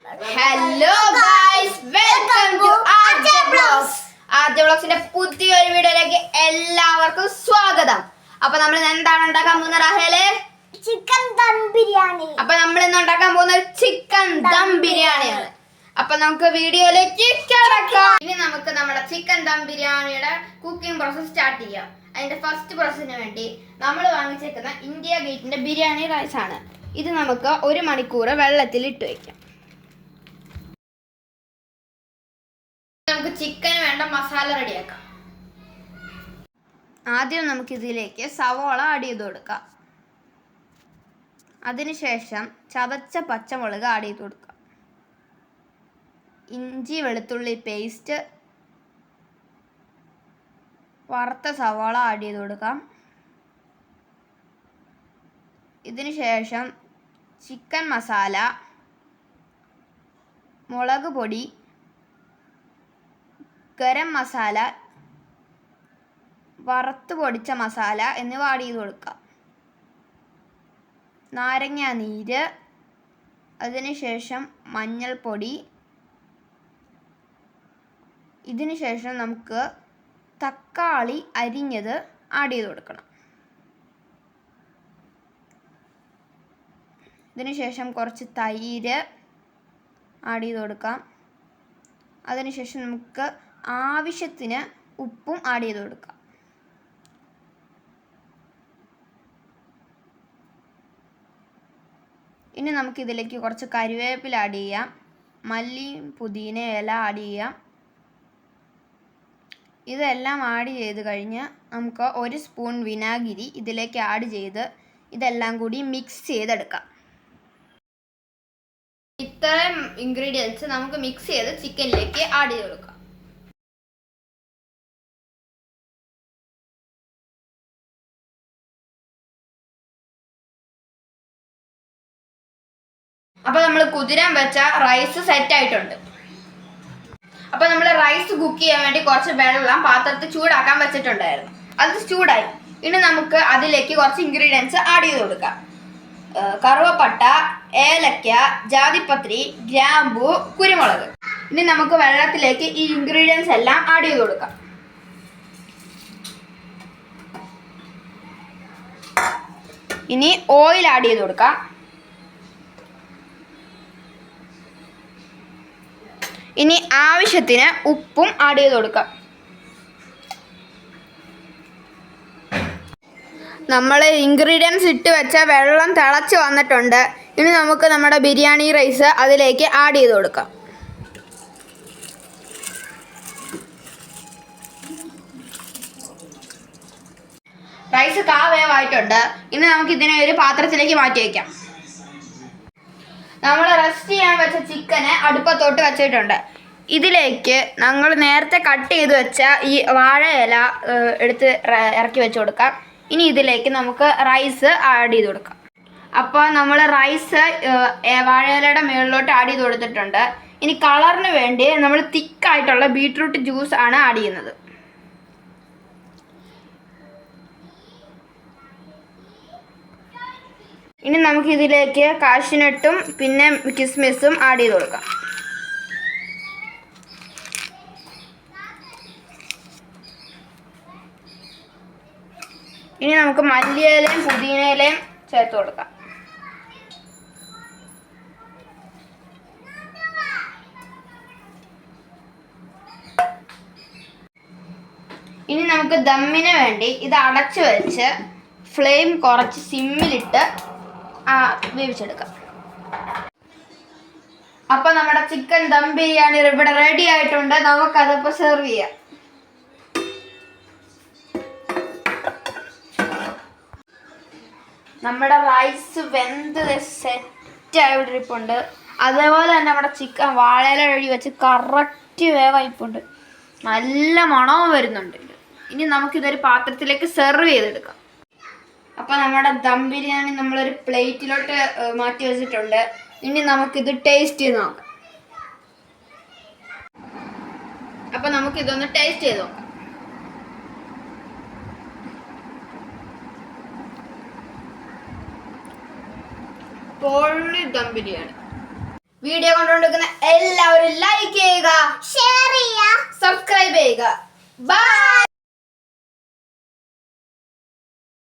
Hello guys, welcome to ആദ്യ vlogs. ആദ്യ വ്ലോഗ്സിന്റെ പുതിയൊരു വീഡിയോയിലേക്ക് എല്ലാവർക്കും സ്വാഗതം. അപ്പൊ നമ്മൾ എന്താണ് ഉണ്ടാക്കാൻ പോകുന്നത് റാഹേലെ? ചിക്കൻ ദം ബിരിയാണി. അപ്പൊ നമ്മൾ ഇന്ന് ഉണ്ടാക്കാൻ പോകുന്നത് ചിക്കൻ ദം ബിരിയാണിയാണ്. അപ്പൊ നമുക്ക് വീഡിയോയിലേക്ക് കിടക്കാം. ഇനി നമുക്ക് നമ്മുടെ ചിക്കൻ ദം ബിരിയാണിയുടെ കുക്കിംഗ് പ്രോസസ് സ്റ്റാർട്ട് ചെയ്യാം. അതിന്റെ ഫസ്റ്റ് പ്രോസസ്സിന് വേണ്ടി നമ്മൾ വാങ്ങിച്ചേക്കുന്ന ഇന്ത്യ ഗേറ്റിന്റെ ബിരിയാണി റൈസ് ആണ്. ഇത് നമുക്ക് 1 മണിക്കൂർ വെള്ളത്തിൽ ഇട്ട് വെക്കാം. നമുക്ക് ചിക്കന് വേണ്ട മസാല റെഡിയാക്കാം. ആദ്യം നമുക്ക് ഇതിലേക്ക് സവോള ആഡ് ചെയ്ത് കൊടുക്കാം. അതിനുശേഷം ചതച്ച പച്ചമുളക് ആഡ് ചെയ്ത് കൊടുക്കാം. ഇഞ്ചി വെളുത്തുള്ളി പേസ്റ്റ്, വറുത്ത സവോള ആഡ് ചെയ്ത് കൊടുക്കാം. ഇതിനുശേഷം ചിക്കൻ മസാല, മുളക് പൊടി, ഗരം മസാല, വറുത്ത് പൊടിച്ച മസാല എന്നിവ ആഡ് ചെയ്ത് കൊടുക്കാം. നാരങ്ങ നീര്, അതിനുശേഷം മഞ്ഞൾപ്പൊടി. ഇതിനുശേഷം നമുക്ക് തക്കാളി അരിഞ്ഞത് ആഡ് ചെയ്ത് കൊടുക്കണം. ഇതിനുശേഷം കുറച്ച് തൈര് ആഡ് ചെയ്ത് കൊടുക്കാം. അതിനുശേഷം നമുക്ക് ആവശ്യത്തിന് ഉപ്പും ആഡ് ചെയ്ത് കൊടുക്കാം. ഇനി നമുക്കിതിലേക്ക് കുറച്ച് കറിവേപ്പില ആഡ് ചെയ്യാം. മല്ലി പുതിന ഇല ആഡ് ചെയ്യാം. ഇതെല്ലാം ആഡ് ചെയ്ത് കഴിഞ്ഞ് നമുക്ക് 1 സ്പൂൺ വിനാഗിരി ഇതിലേക്ക് ആഡ് ചെയ്ത് ഇതെല്ലാം കൂടി മിക്സ് ചെയ്തെടുക്കാം. ഇത്രയും ഇൻഗ്രീഡിയൻസ് നമുക്ക് മിക്സ് ചെയ്ത് ചിക്കനിലേക്ക് ആഡ് ചെയ്ത് കൊടുക്കാം. അപ്പൊ നമ്മൾ കുതിരാൻ വെച്ച റൈസ് സെറ്റ് ആയിട്ടുണ്ട്. അപ്പൊ നമ്മൾ റൈസ് കുക്ക് ചെയ്യാൻ വേണ്ടി കുറച്ച് വെള്ളം പാത്രത്തിൽ ചൂടാക്കാൻ വെച്ചിട്ടുണ്ടായിരുന്നു. അത് ചൂടായി. ഇനി നമുക്ക് അതിലേക്ക് കുറച്ച് ഇൻഗ്രീഡിയൻസ് ആഡ് ചെയ്ത് കൊടുക്കാം. കറുവപ്പട്ട, ഏലക്ക, ജാതിപത്രി, ഗ്രാമ്പു, കുരുമുളക്. ഇനി നമുക്ക് വെള്ളത്തിലേക്ക് ഈ ഇൻഗ്രീഡിയൻസ് എല്ലാം ആഡ് ചെയ്ത് കൊടുക്കാം. ഇനി ഓയിൽ ആഡ് ചെയ്ത് കൊടുക്കാം. ഇനി ആവശ്യത്തിന് ഉപ്പും ആഡ് ചെയ്ത് കൊടുക്കാം. നമ്മൾ ഇൻഗ്രീഡിയൻസ് ഇട്ട് വെച്ച വെള്ളം തിളച്ച് വന്നിട്ടുണ്ട്. ഇനി നമുക്ക് നമ്മുടെ ബിരിയാണി റൈസ് അതിലേക്ക് ആഡ് ചെയ്ത് കൊടുക്കാം. റൈസ് വേവായിട്ടുണ്ട്. ഇനി നമുക്ക് ഇതിനെ ഒരു പാത്രത്തിലേക്ക് മാറ്റി വയ്ക്കാം. നമ്മൾ റെസ്റ്റ് ചെയ്യാൻ വെച്ച ചിക്കന് അടുപ്പത്തോട്ട് വെച്ചിട്ടുണ്ട്. ഇതിലേക്ക് ഞങ്ങൾ നേരത്തെ കട്ട് ചെയ്ത് വെച്ച ഈ വാഴയില എടുത്ത് ഇറക്കി വെച്ച് കൊടുക്കാം. ഇനി ഇതിലേക്ക് നമുക്ക് റൈസ് ആഡ് ചെയ്ത് കൊടുക്കാം. അപ്പോൾ നമ്മൾ റൈസ് വാഴയിലയുടെ മുകളിലോട്ട് ആഡ് ചെയ്ത് കൊടുത്തിട്ടുണ്ട്. ഇനി കളറിന് വേണ്ടി നമ്മൾ തിക്കായിട്ടുള്ള ബീട്രൂട്ട് ജ്യൂസ് ആണ് ആഡ് ചെയ്യുന്നത്. ഇനി നമുക്ക് ഇതിലേക്ക് കാഷ്യൂനട്ടും പിന്നെ കിസ്മിസും ആഡ് ചെയ്ത് കൊടുക്കാം. ഇനി നമുക്ക് മല്ലിയിലയും പുതിനയിലയും ചേർത്ത് കൊടുക്കാം. ഇനി നമുക്ക് ദമ്മിന് വേണ്ടി ഇത് അടച്ചു വെച്ച് ഫ്ലെയിം കുറച്ച് സിമ്മിലിട്ട് വേവിച്ചെടുക്കാം. അപ്പൊ നമ്മുടെ ചിക്കൻ ദം ബിരിയാണി ഇവിടെ റെഡി ആയിട്ടുണ്ട്. നമുക്കതിപ്പോ സെർവ് ചെയ്യാം. നമ്മുടെ റൈസ് വെന്ത് സെറ്റ് ആയിട്ടിരിപ്പുണ്ട്. അതേപോലെ തന്നെ നമ്മുടെ ചിക്കൻ വാഴയില കഴുകി വെച്ച് കറക്റ്റ് വേവായിപ്പുണ്ട്. നല്ല മണവും വരുന്നുണ്ട്. ഇനി നമുക്കിതൊരു പാത്രത്തിലേക്ക് സെർവ് ചെയ്തെടുക്കാം. അപ്പോൾ നമ്മുടെ ദം ബിരിയാണി നമ്മളൊരു പ്ലേറ്റിലോട്ട് മാറ്റി വെച്ചിട്ടുണ്ട്. ഇനി നമുക്കിത് ടേസ്റ്റ് ചെയ്ത് നോക്കാം. അപ്പോൾ നമുക്കിതൊന്ന് ടേസ്റ്റ് ചെയ്ത് നോക്കാം. പൊള്ളി ദം ബിരിയാണി. വീഡിയോ കണ്ടുകൊണ്ടിരിക്കുന്ന എല്ലാവരും ലൈക്ക് ചെയ്യുക, ഷെയർ ചെയ്യുക, സബ്സ്ക്രൈബ് ചെയ്യുക. ബൈ.